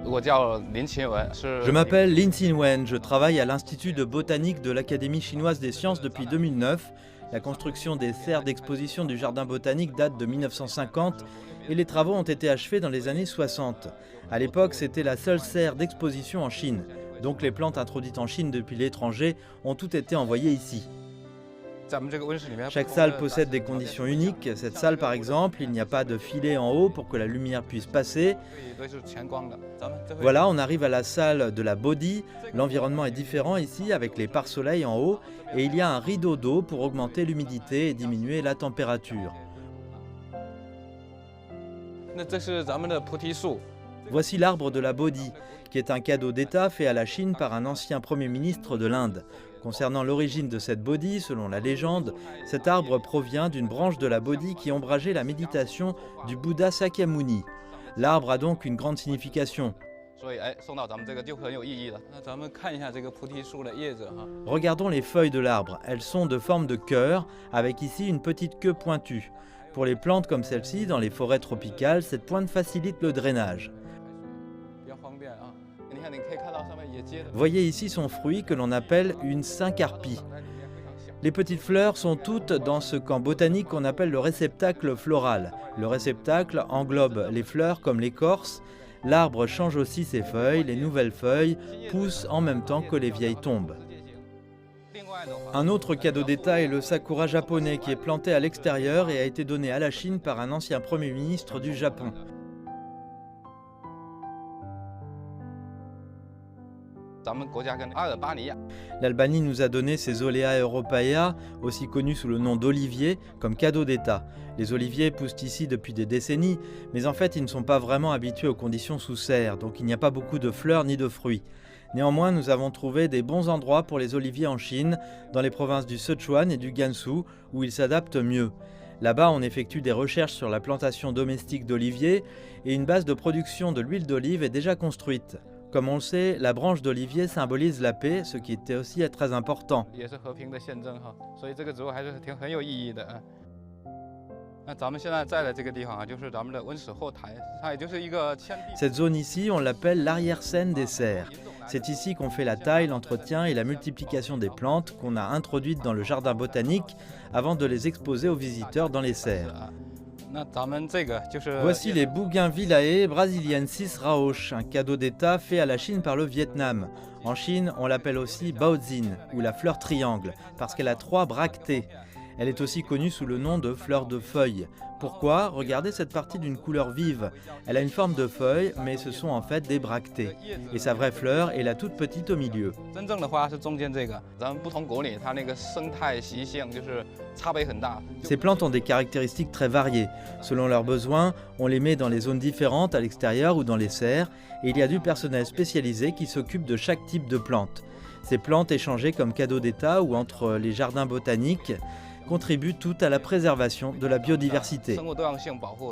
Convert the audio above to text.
Je m'appelle Lin Xin-wen, je travaille à l'Institut de botanique de l'Académie chinoise des sciences depuis 2009. La construction des serres d'exposition du jardin botanique date de 1950 et les travaux ont été achevés dans les années 60. À l'époque, c'était la seule serre d'exposition en Chine. Donc les plantes introduites en Chine depuis l'étranger ont toutes été envoyées ici. Chaque salle possède des conditions uniques. Cette salle par exemple, il n'y a pas de filet en haut pour que la lumière puisse passer. Voilà, on arrive à la salle de la body. L'environnement est différent ici avec les pare-soleil en haut et il y a un rideau d'eau pour augmenter l'humidité et diminuer la température. Voici l'arbre de la body, qui est un cadeau d'État fait à la Chine par un ancien Premier ministre de l'Inde. Concernant l'origine de cette body, selon la légende, cet arbre provient d'une branche de la body qui ombrageait la méditation du Bouddha Sakyamuni. L'arbre a donc une grande signification. Regardons les feuilles de l'arbre. Elles sont de forme de cœur, avec ici une petite queue pointue. Pour les plantes comme celle-ci, dans les forêts tropicales, cette pointe facilite le drainage. Voyez ici son fruit que l'on appelle une syncarpie. Les petites fleurs sont toutes dans ce qu'en botanique on appelle le réceptacle floral. Le réceptacle englobe les fleurs comme l'écorce. L'arbre change aussi ses feuilles, les nouvelles feuilles poussent en même temps que les vieilles tombent. Un autre cadeau d'État est le sakura japonais qui est planté à l'extérieur et a été donné à la Chine par un ancien Premier ministre du Japon. L'Albanie nous a donné ses Olea europaea, aussi connus sous le nom d'oliviers, comme cadeau d'État. Les oliviers poussent ici depuis des décennies, mais en fait ils ne sont pas vraiment habitués aux conditions sous serre, donc il n'y a pas beaucoup de fleurs ni de fruits. Néanmoins, nous avons trouvé des bons endroits pour les oliviers en Chine, dans les provinces du Sichuan et du Gansu, où ils s'adaptent mieux. Là-bas, on effectue des recherches sur la plantation domestique d'oliviers et une base de production de l'huile d'olive est déjà construite. Comme on le sait, la branche d'olivier symbolise la paix, ce qui était aussi très important. Cette zone ici, on l'appelle l'arrière-scène des serres. C'est ici qu'on fait la taille, l'entretien et la multiplication des plantes qu'on a introduites dans le jardin botanique avant de les exposer aux visiteurs dans les serres. Voici les Bougainvillae brasiliensis rauch, un cadeau d'État fait à la Chine par le Vietnam. En Chine, on l'appelle aussi baozin, ou la fleur triangle, parce qu'elle a 3 bractées. Elle est aussi connue sous le nom de fleur de feuille. Pourquoi? Regardez cette partie d'une couleur vive. Elle a une forme de feuille, mais ce sont en fait des bractées. Et sa vraie fleur est la toute petite au milieu. Ces plantes ont des caractéristiques très variées. Selon leurs besoins, on les met dans les zones différentes, à l'extérieur ou dans les serres, et il y a du personnel spécialisé qui s'occupe de chaque type de plante. Ces plantes échangées comme cadeau d'État ou entre les jardins botaniques contribuent toutes à la préservation de la biodiversité.